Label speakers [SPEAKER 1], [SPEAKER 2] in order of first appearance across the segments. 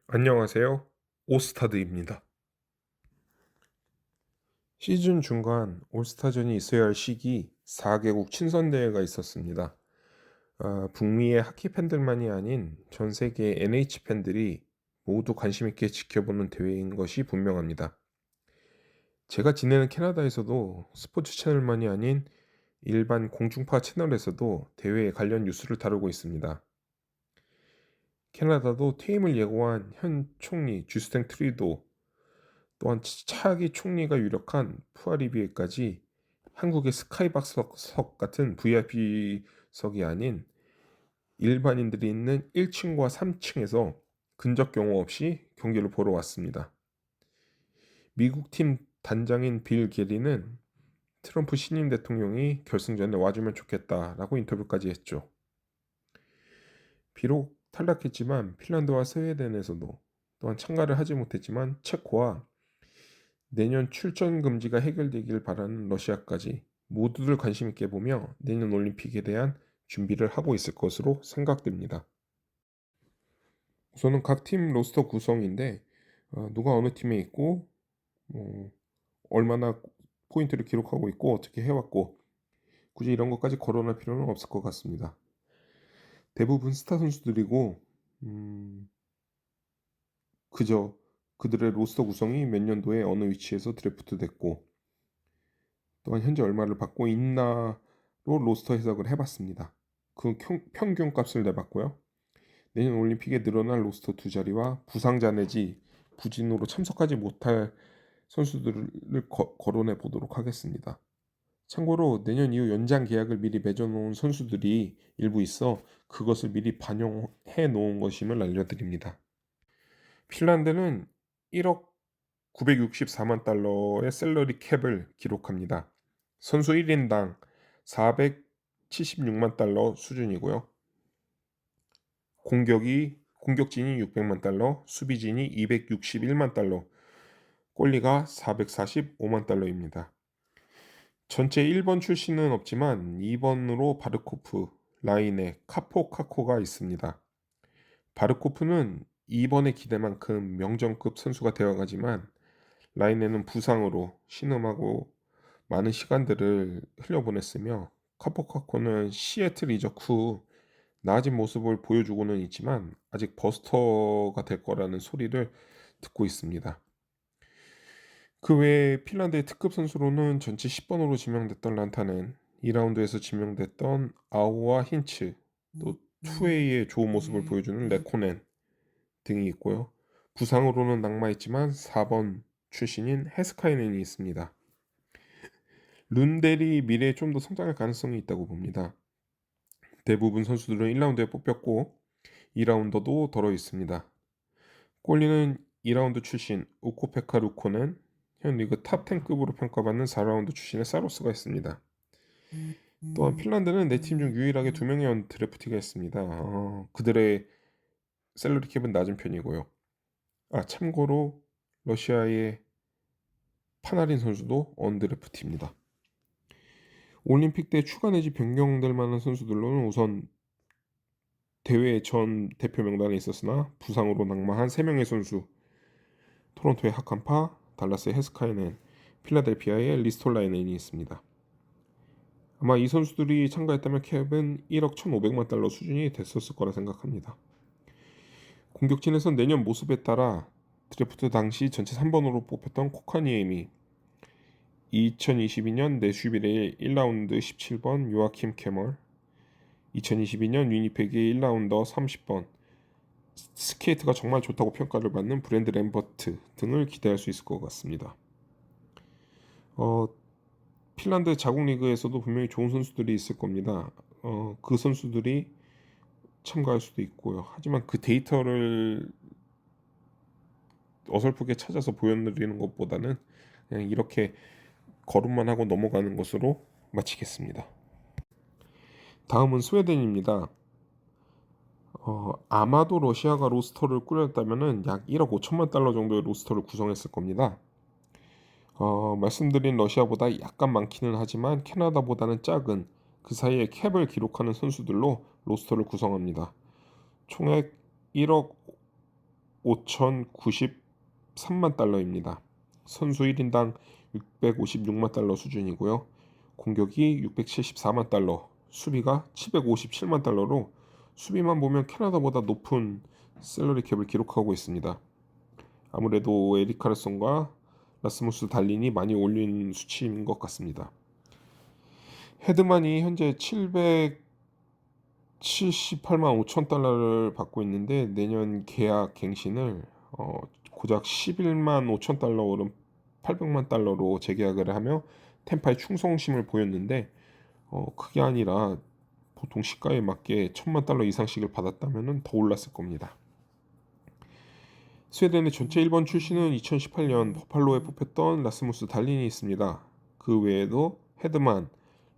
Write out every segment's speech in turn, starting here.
[SPEAKER 1] 안녕하세요. 오스타드입니다. 시즌 중간 올스타전이 있어야 할 시기 4개국 친선대회가 있었습니다. 북미의 하키 팬들만이 아닌 전 세계 NH 팬들이 모두 관심 있게 지켜보는 대회인 것이 분명합니다. 제가 지내는 캐나다에서도 스포츠 채널만이 아닌 일반 공중파 채널에서도 대회에 관련 뉴스를 다루고 있습니다. 캐나다도 퇴임을 예고한 현 총리 주스틴 트리도 또한 차기 총리가 유력한 푸아리비에까지 한국의 스카이박스석 같은 VIP석이 아닌 일반인들이 있는 1층과 3층에서 근적 경호 없이 경기를 보러 왔습니다. 미국 팀 단장인 빌 게리는 트럼프 신임 대통령이 결승전에 와주면 좋겠다라고 인터뷰까지 했죠. 비록 탈락했지만 핀란드와 스웨덴에서도 또한 참가를 하지 못했지만 체코와 내년 출전 금지가 해결되길 바라는 러시아까지 모두들 관심 있게 보며 내년 올림픽에 대한 준비를 하고 있을 것으로 생각됩니다. 우선은 각 팀 로스터 구성인데 누가 어느 팀에 있고 뭐 얼마나 포인트를 기록하고 있고 어떻게 해왔고 굳이 이런 것까지 거론할 필요는 없을 것 같습니다. 대부분 스타 선수들이고 그저 그들의 로스터 구성이 몇 년도에 어느 위치에서 드래프트 됐고 또한 현재 얼마를 받고 있나로 로스터 해석을 해봤습니다. 그 평균 값을 내봤고요. 내년 올림픽에 늘어날 로스터 두 자리와 부상자 내지 부진으로 참석하지 못할 선수들을 거론해 보도록 하겠습니다. 참고로 내년 이후 연장 계약을 미리 맺어놓은 선수들이 일부 있어 그것을 미리 반영해 놓은 것임을 알려드립니다. 핀란드는 1억 964만 달러의 셀러리 캡을 기록합니다. 선수 1인당 476만 달러 수준이고요. 공격진이 600만 달러, 수비진이 261만 달러, 골리가 445만 달러입니다. 전체 1번 출신은 없지만 2번으로 바르코프, 라인에 카포카코가 있습니다. 바르코프는 2번의 기대만큼 명정급 선수가 되어가지만 라인에는 부상으로 신음하고 많은 시간들을 흘려보냈으며 카포카코는 시애틀 이적 후 나아진 모습을 보여주고는 있지만 아직 버스터가 될 거라는 소리를 듣고 있습니다. 그 외에 핀란드의 특급 선수로는 전체 10번으로 지명됐던 란타넨, 2라운드에서 지명됐던 아우와 힌츠, 또 투웨이의 좋은 모습을 보여주는 레코넨 등이 있고요. 부상으로는 낙마했지만 4번 출신인 헤스카이넨이 있습니다. 룬델이 미래에 좀 더 성장할 가능성이 있다고 봅니다. 대부분 선수들은 1라운드에 뽑혔고 2라운더도 덜어 있습니다. 꼴리는 2라운드 출신 우코페카 루코는 현 리그 탑10급으로 평가받는 4라운드 출신의 사로스가 있습니다. 또한 핀란드는 네 팀 중 유일하게 2명의 드래프티가 있습니다. 그들의 셀러리 캡은 낮은 편이고요. 참고로 러시아의 파나린 선수도 언드래프트입니다. 올림픽 때 추가 내지 변경될 만한 선수들로는 우선 대회 전 대표 명단에 있었으나 부상으로 낙마한 3명의 선수, 토론토의 하칸파, 달라스의 헤스카이넨, 필라델피아의 리스톨라이넨이 있습니다. 아마 이 선수들이 참가했다면 캡은 1억 1,500만 달러 수준이 됐었을 거라 생각합니다. 공격진에선 내년 모습에 따라 드래프트 당시 전체 3번으로 뽑혔던 코카니엠이 2022년 내슈빌의 1라운드 17번 요아킴 캐멀, 2022년 위니페그의 1라운더 30번 스케이트가 정말 좋다고 평가를 받는 브랜드 램버트 등을 기대할 수 있을 것 같습니다. 핀란드 자국 리그에서도 분명히 좋은 선수들이 있을 겁니다. 그 선수들이 참가할 수도 있고요. 하지만 그 데이터를 어설프게 찾아서 보여드리는 것보다는 그냥 이렇게 거론만 하고 넘어가는 것으로 마치겠습니다. 다음은 스웨덴입니다. 아마도 러시아가 로스터를 꾸렸다면 약 1억 5천만 달러 정도의 로스터를 구성했을 겁니다. 말씀드린 러시아보다 약간 많기는 하지만 캐나다보다는 작은 그 사이에 캡을 기록하는 선수들로 로스터를 구성합니다. 총액 1억 5,093만 달러입니다. 선수 1인당 656만 달러 수준이고요. 공격이 674만 달러, 수비가 757만 달러로 수비만 보면 캐나다보다 높은 셀러리 캡을 기록하고 있습니다. 아무래도 에릭 카르손과 라스무스 달린이 많이 올린 수치인 것 같습니다. 헤드만이 현재 778만 5천 달러를 받고 있는데 내년 계약 갱신을 고작 11만 5천 달러 오른 800만 달러로 재계약을 하며 템파에 충성심을 보였는데 그게 아니라 보통 시가에 맞게 1,000만 달러 이상씩을 받았다면 더 올랐을 겁니다. 스웨덴의 전체 1번 출신은 2018년 버팔로에 뽑혔던 라스무스 달린이 있습니다. 그 외에도 헤드만,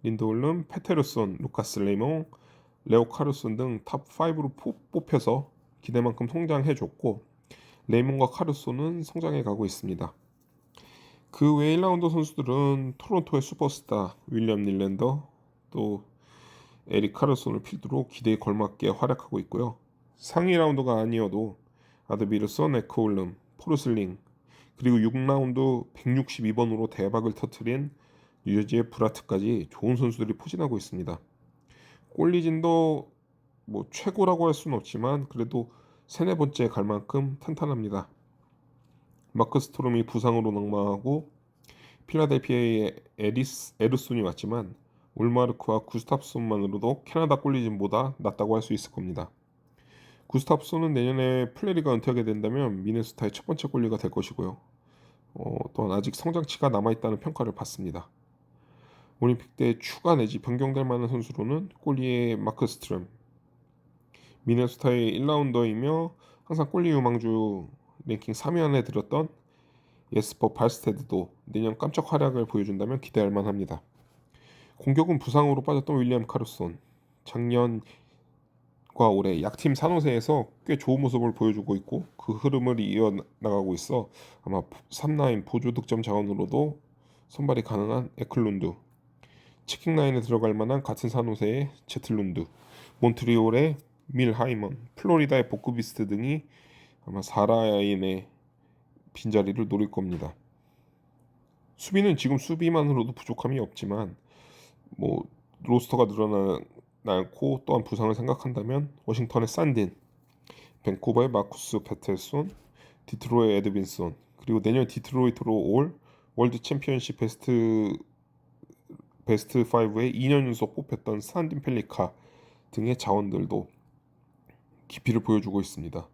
[SPEAKER 1] 린드홀름, 페테르손, 루카스 레이몽, 레오 카르손 등 탑 5로 뽑혀서 기대만큼 성장해줬고 레이몽과 카르손은 성장해 가고 있습니다. 그 외 1라운드 선수들은 토론토의 슈퍼스타 윌리엄 닐랜더 또 에릭 카르손을 필두로 기대에 걸맞게 활약하고 있고요. 상위 라운드가 아니어도 아드비르선, 에크홀름, 포르슬링 그리고 6라운드 162번으로 대박을 터뜨린 뉴저지의 브라트까지 좋은 선수들이 포진하고 있습니다. 꼴리진도 뭐 최고라고 할 수는 없지만 그래도 세네 번째 갈 만큼 탄탄합니다. 마크 스트롬이 부상으로 낙마하고 필라델피아의 에르손이 왔지만 울마르크와 구스탑손만으로도 캐나다 꼴리진보다 낫다고 할 수 있을 겁니다. 구스타프손은 내년에 플레리가 은퇴하게 된다면 미네소타의 첫 번째 골리가 될 것이고요. 또한 아직 성장치가 남아있다는 평가를 받습니다. 올림픽 때 추가 내지 변경될 만한 선수로는 골리의 마크 스트럼, 미네소타의 1라운더이며 항상 골리 유망주 랭킹 3위 안에 들었던 예스퍼 발스테드도 내년 깜짝 활약을 보여준다면 기대할 만합니다. 공격은 부상으로 빠졌던 윌리엄 카르손, 작년과 올해 약팀 산호세에서 꽤 좋은 모습을 보여주고 있고 그 흐름을 이어나가고 있어 아마 3라인 보조 득점 자원으로도 선발이 가능한 에클룬드, 치킨 라인에 들어갈 만한 같은 산호세의 제틀룬드, 몬트리올의 밀 하이먼, 플로리다의 보크비스트 등이 아마 4라인의 빈자리를 노릴 겁니다. 수비는 지금 수비만으로도 부족함이 없지만 뭐 로스터가 늘어나지 않고 또한 부상을 생각한다면 워싱턴의 산딘, 밴쿠버의 마쿠스 페텔손, 디트로이의 에드빈슨 그리고 내년 디트로이트로 올 월드 챔피언십 베스트 5에 2년 연속 뽑혔던 산딘 펠리카 등의 자원들도 깊이를 보여주고 있습니다.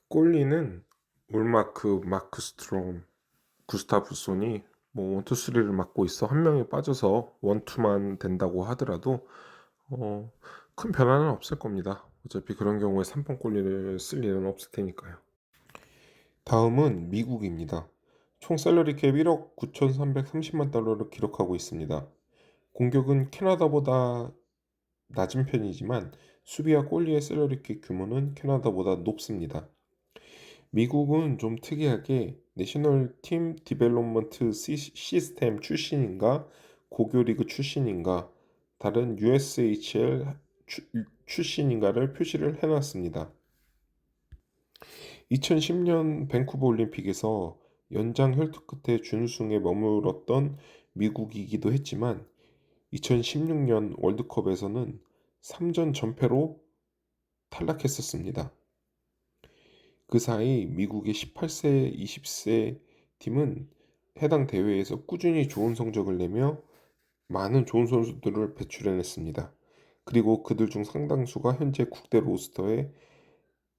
[SPEAKER 1] 골리는 울마크, 마크 스트롬, 구스타프손이 뭐 원투 쓰리를 맡고 있어 한 명이 빠져서 원투만 된다고 하더라도 큰 변화는 없을 겁니다. 어차피 그런 경우에 3번 골리를 쓸 일은 없을 테니까요. 다음은 미국입니다. 총 셀러리 캡 1억 9,330만 달러를 기록하고 있습니다. 공격은 캐나다보다 낮은 편이지만 수비와 골리의 셀러리 캡 규모는 캐나다보다 높습니다. 미국은 좀 특이하게 내셔널 팀 디벨롭먼트 시스템 출신인가 고교리그 출신인가 다른 USHL 출신인가를 표시를 해놨습니다. 2010년 밴쿠버 올림픽에서 연장 혈투 끝에 준우승에 머물렀던 미국이기도 했지만 2016년 월드컵에서는 3전 전패로 탈락했었습니다. 그 사이 미국의 18세, 20세 팀은 해당 대회에서 꾸준히 좋은 성적을 내며 많은 좋은 선수들을 배출해냈습니다. 그리고 그들 중 상당수가 현재 국대 로스터에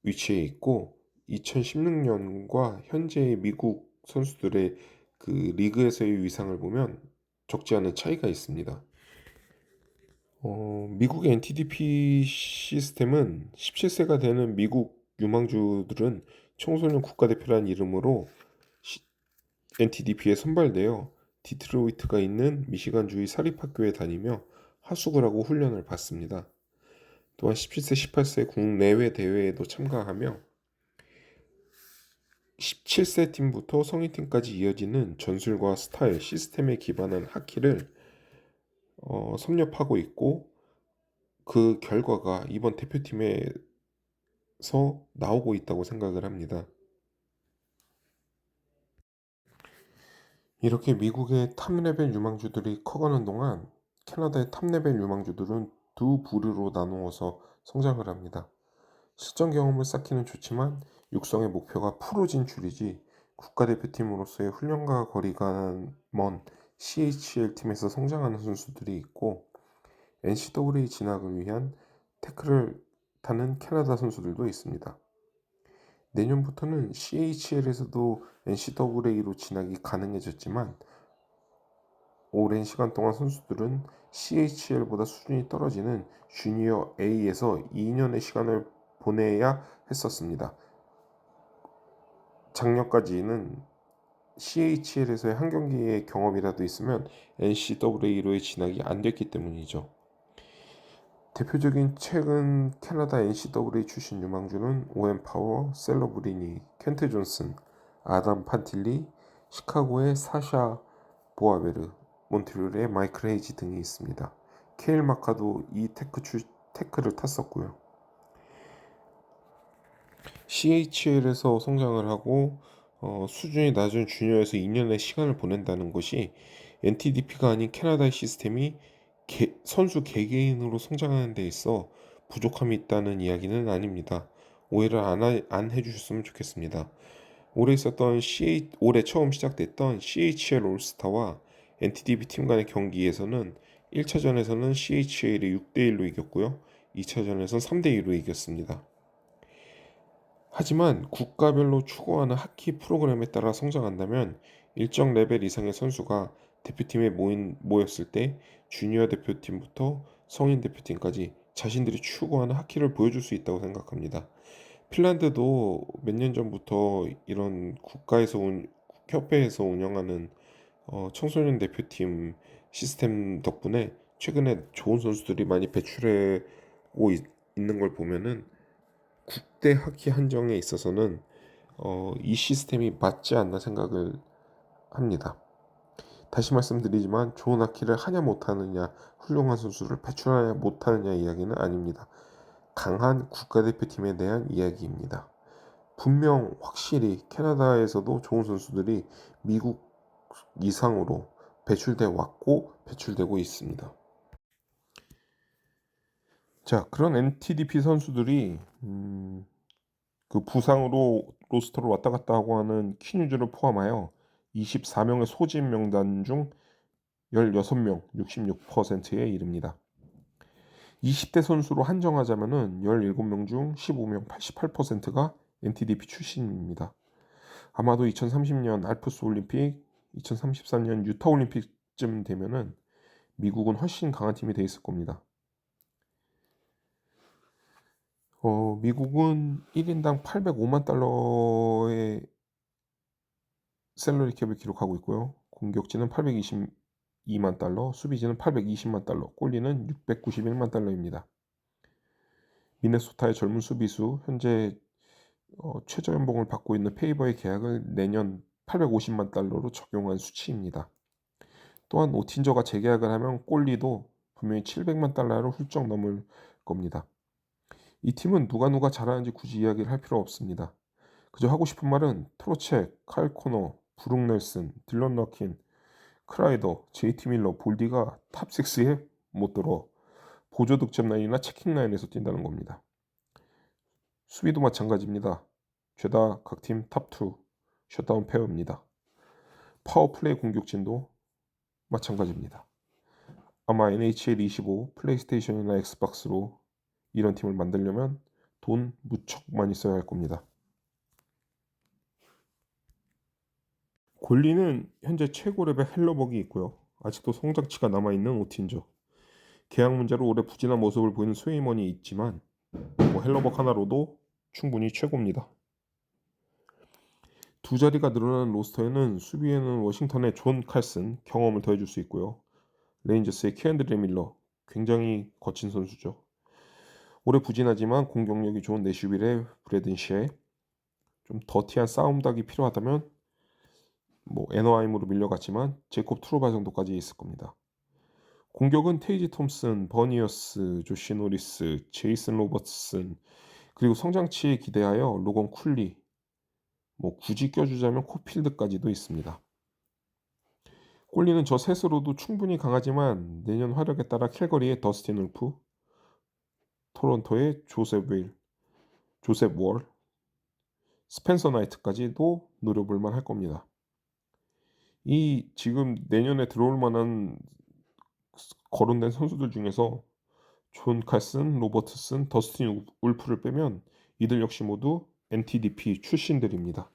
[SPEAKER 1] 위치해 있고 2016년과 현재의 미국 선수들의 그 리그에서의 위상을 보면 적지 않은 차이가 있습니다. 미국의 NTDP 시스템은 17세가 되는 미국 유망주들은 청소년 국가대표라는 이름으로 NTDP에 선발되어 디트로이트가 있는 미시간주의 사립학교에 다니며 하숙을 하고 훈련을 받습니다. 또한 17세, 18세 국내외 대회에도 참가하며 17세 팀부터 성인팀까지 이어지는 전술과 스타일, 시스템에 기반한 하키를 섭렵하고 있고 그 결과가 이번 대표팀에 나오고 있다고 생각을 합니다. 이렇게 미국의 탑레벨 유망주들이 커가는 동안 캐나다의 탑레벨 유망주들은 두 부류로 나누어서 성장을 합니다. 실전 경험을 쌓기는 좋지만 육성의 목표가 프로 진출이지 국가대표팀으로서의 훈련과 거리가 먼 CHL 팀에서 성장하는 선수들이 있고 NCAA 진학을 위한 태클을 타는 캐나다 선수들도 있습니다. 내년부터는 CHL에서도 NCAA로 진학이 가능해졌지만 오랜 시간 동안 선수들은 CHL보다 수준이 떨어지는 주니어 A에서 2년의 시간을 보내야 했었습니다. 작년까지는 CHL에서의 한 경기의 경험이라도 있으면 NCAA로의 진학이 안 됐기 때문이죠. 대표적인 최근 캐나다 NCAA 출신 유망주는 오웬 파워, 셀러 브리니, 켄트 존슨, 아담 판틸리, 시카고의 사샤 보아베르, 몬트리올의 마이클 헤이지 등이 있습니다. 케일 마카도 이 태클을 탔었고요. CHL에서 성장을 하고 수준이 낮은 주니어에서 2년의 시간을 보낸다는 것이 NTDP가 아닌 캐나다의 시스템이 선수 개개인으로 성장하는 데 있어 부족함이 있다는 이야기는 아닙니다. 오해를 안 해주셨으면 좋겠습니다. 올해 처음 시작됐던 CHL 올스타와 NTDP 팀 간의 경기에서는 1차전에서는 CHL이 6대1로 이겼고요. 2차전에서는 3대2로 이겼습니다. 하지만 국가별로 추구하는 하키 프로그램에 따라 성장한다면 일정 레벨 이상의 선수가 대표팀에 모였을 때 주니어 대표팀부터 성인 대표팀까지 자신들이 추구하는 하키를 보여줄 수 있다고 생각합니다. 핀란드도 몇 년 전부터 이런 협회에서 운영하는 청소년 대표팀 시스템 덕분에 최근에 좋은 선수들이 많이 있는 걸 보면은 국대 하키 한정에 있어서는 이 시스템이 맞지 않나 생각을 합니다. 다시 말씀드리지만 좋은 하키를 하냐 못하느냐, 훌륭한 선수를 배출하냐 못하느냐 이야기는 아닙니다. 강한 국가대표팀에 대한 이야기입니다. 분명 확실히 캐나다에서도 좋은 선수들이 미국 이상으로 배출돼 왔고 배출되고 있습니다. 자, 그런 NTDP 선수들이 그 부상으로 로스터로 왔다 갔다 하고 하는 키뉴즈를 포함하여 24명의 소집 명단 중 16명, 66%에 이릅니다. 20대 선수로 한정하자면은 17명 중 15명, 88%가 NTDP 출신입니다. 아마도 2030년 알프스 올림픽, 2033년 유타 올림픽쯤 되면은 미국은 훨씬 강한 팀이 돼 있을 겁니다. 미국은 1인당 805만 달러의 셀러리 캡을 기록하고 있고요. 공격진은 822만 달러, 수비진은 820만 달러, 골리는 691만 달러입니다. 미네소타의 젊은 수비수, 현재 최저 연봉을 받고 있는 페이버의 계약을 내년 850만 달러로 적용한 수치입니다. 또한 오틴저가 재계약을 하면 골리도 분명히 700만 달러를 훌쩍 넘을 겁니다. 이 팀은 누가 잘하는지 굳이 이야기를 할 필요 없습니다. 그저 하고 싶은 말은 트로체, 칼 코너, 브룩 넬슨, 딜런 러킨, 크라이더, JT 밀러, 볼디가 탑6에 못 들어 보조 득점 라인이나 체킹 라인에서 뛴다는 겁니다. 수비도 마찬가지입니다. 죄다 각 팀 탑2 셧다운 페어입니다. 파워플레이 공격진도 마찬가지입니다. 아마 NHL 25, 플레이스테이션이나 엑스박스로 이런 팀을 만들려면 돈 무척 많이 써야 할 겁니다. 골리는 현재 최고 레벨 헬러벅이 있고요. 아직도 성장치가 남아있는 오틴저. 계약 문제로 올해 부진한 모습을 보이는 스웨이먼이 있지만 헬러벅 하나로도 충분히 최고입니다. 두 자리가 늘어나는 로스터에는 수비에는 워싱턴의 존 칼슨 경험을 더해줄 수 있고요. 레인저스의 키앤드레 밀러 굉장히 거친 선수죠. 올해 부진하지만 공격력이 좋은 내슈빌의 브래든 셰, 좀 더티한 싸움닭이 필요하다면 애너하임으로 밀려갔지만 제콥 트루바 정도까지 있을 겁니다. 공격은 테이지 톰슨, 버니어스, 조시 노리스, 제이슨 로버트슨, 그리고 성장치에 기대하여 로건 쿨리, 뭐 굳이 껴주자면 코필드까지도 있습니다. 꼴리는 저 셋으로도 충분히 강하지만 내년 활약에 따라 캘거리의 더스틴 울프, 토론토의 조셉 월, 스펜서 나이트까지도 노려볼 만할 겁니다. 이 지금 내년에 들어올 만한 거론된 선수들 중에서 존 칼슨, 로버트슨, 더스틴 울프를 빼면 이들 역시 모두 NTDP 출신들입니다.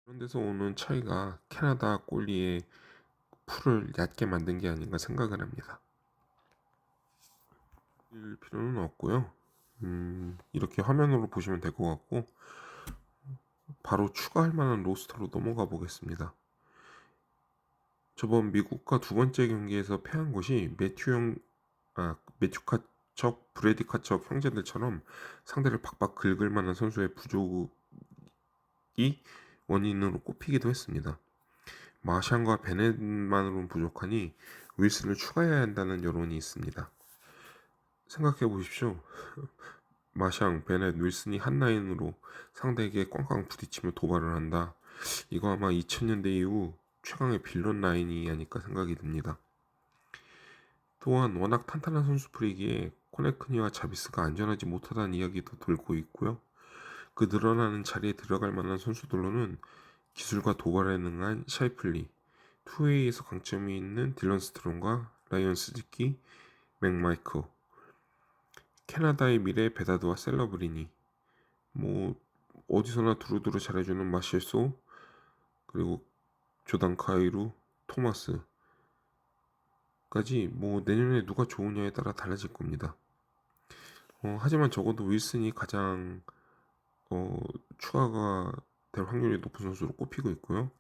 [SPEAKER 1] 그런 데서 오는 차이가 캐나다 꼴리의 풀을 얕게 만든 게 아닌가 생각을 합니다. 일 필요는 없고요. 이렇게 화면으로 보시면 될 것 같고 바로 추가할 만한 로스터로 넘어가 보겠습니다. 저번 미국과 두 번째 경기에서 패한 것이 매튜 카척, 브래디 카척 형제들처럼 상대를 박박 긁을 만한 선수의 부족이 원인으로 꼽히기도 했습니다. 마샹과 베넷만으로는 부족하니 윌슨을 추가해야 한다는 여론이 있습니다. 생각해 보십시오. 마샹, 베넷, 윌슨이 한 라인으로 상대에게 꽝꽝 부딪히며 도발을 한다. 이거 아마 2000년대 이후 최강의 빌런 라인이 아닐까 생각이 듭니다. 또한 워낙 탄탄한 선수풀이기에 코네크니와 자비스가 안전하지 못하다는 이야기도 돌고 있고요. 그 늘어나는 자리에 들어갈 만한 선수들로는 기술과 도발에 능한 샤이플리, 투웨이에서 강점이 있는 딜런 스트롱과 라이언 스즈키, 맥마이크, 캐나다의 미래 베다드와 셀러브리니, 뭐 어디서나 두루두루 잘해주는 마실소, 그리고 조단 카이루, 토마스까지 뭐 내년에 누가 좋으냐에 따라 달라질 겁니다. 하지만 적어도 윌슨이 가장 어 추가가 될 확률이 높은 선수로 꼽히고 있고요.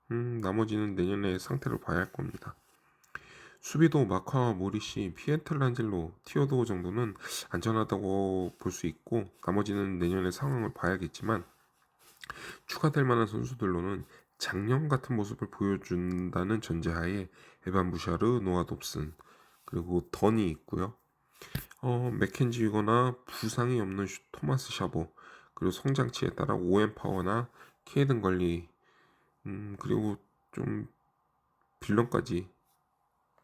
[SPEAKER 1] 나머지는 내년에 상태를 봐야 할 겁니다. 수비도 마카와 모리시, 피에텔란젤로, 티어도어 정도는 안전하다고 볼 수 있고 나머지는 내년의 상황을 봐야겠지만 추가될 만한 선수들로는 작년 같은 모습을 보여준다는 전제하에 에반 부샤르, 노아 dob슨 그리고 던이 있고요. 맥켄지 유거나 부상이 없는 토마스 샤보 그리고 성장치에 따라 오웬 파워나 케이든 걸리 그리고 좀 빌런까지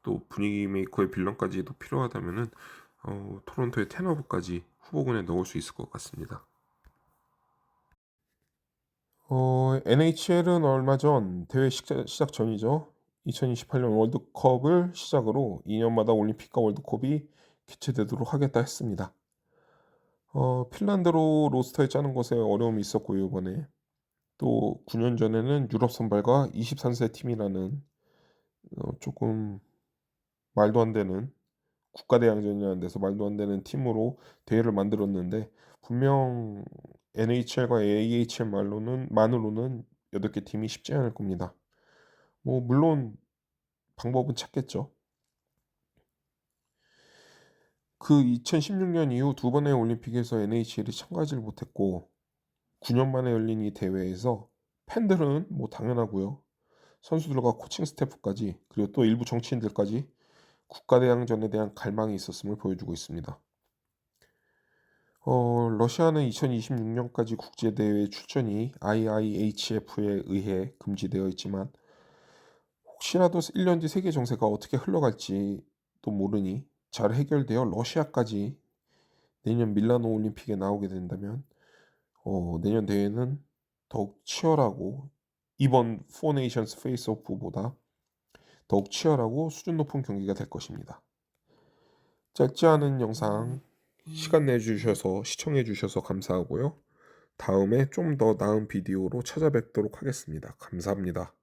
[SPEAKER 1] 또 분위기 메이커의 빌런까지도 필요하다면은 토론토의 테너브까지 후보군에 넣을 수 있을 것 같습니다. NHL은 얼마 전 대회 시작 전이죠. 2028년 월드컵을 시작으로 2년마다 올림픽과 월드컵이 개최되도록 하겠다 했습니다. 핀란드로 로스터에 짜는 것에 어려움이 있었고요, 이번에. 또 9년 전에는 유럽 선발과 23세 팀이라는 조금 말도 안 되는 국가대항전이라는 데서 말도 안 되는 팀으로 대회를 만들었는데 분명 NHL과 AHL만으로는 8개 팀이 쉽지 않을 겁니다. 뭐 물론 방법은 찾겠죠. 그 2016년 이후 두 번의 올림픽에서 NHL이 참가하지를 못했고 9년 만에 열린 이 대회에서 팬들은 뭐 당연하고요. 선수들과 코칭 스태프까지 그리고 또 일부 정치인들까지 국가대항전에 대한 갈망이 있었음을 보여주고 있습니다. 러시아는 2026년까지 국제대회 출전이 IIHF에 의해 금지되어 있지만 혹시라도 1년 뒤 세계 정세가 어떻게 흘러갈지도 모르니 잘 해결되어 러시아까지 내년 밀라노 올림픽에 나오게 된다면 내년 대회는 더욱 치열하고 이번 포 네이션스 페이스 오프보다 더욱 치열하고 수준 높은 경기가 될 것입니다. 짧지 않은 영상 시간 내주셔서 시청해 주셔서 감사하고요. 다음에 좀 더 나은 비디오로 찾아뵙도록 하겠습니다. 감사합니다.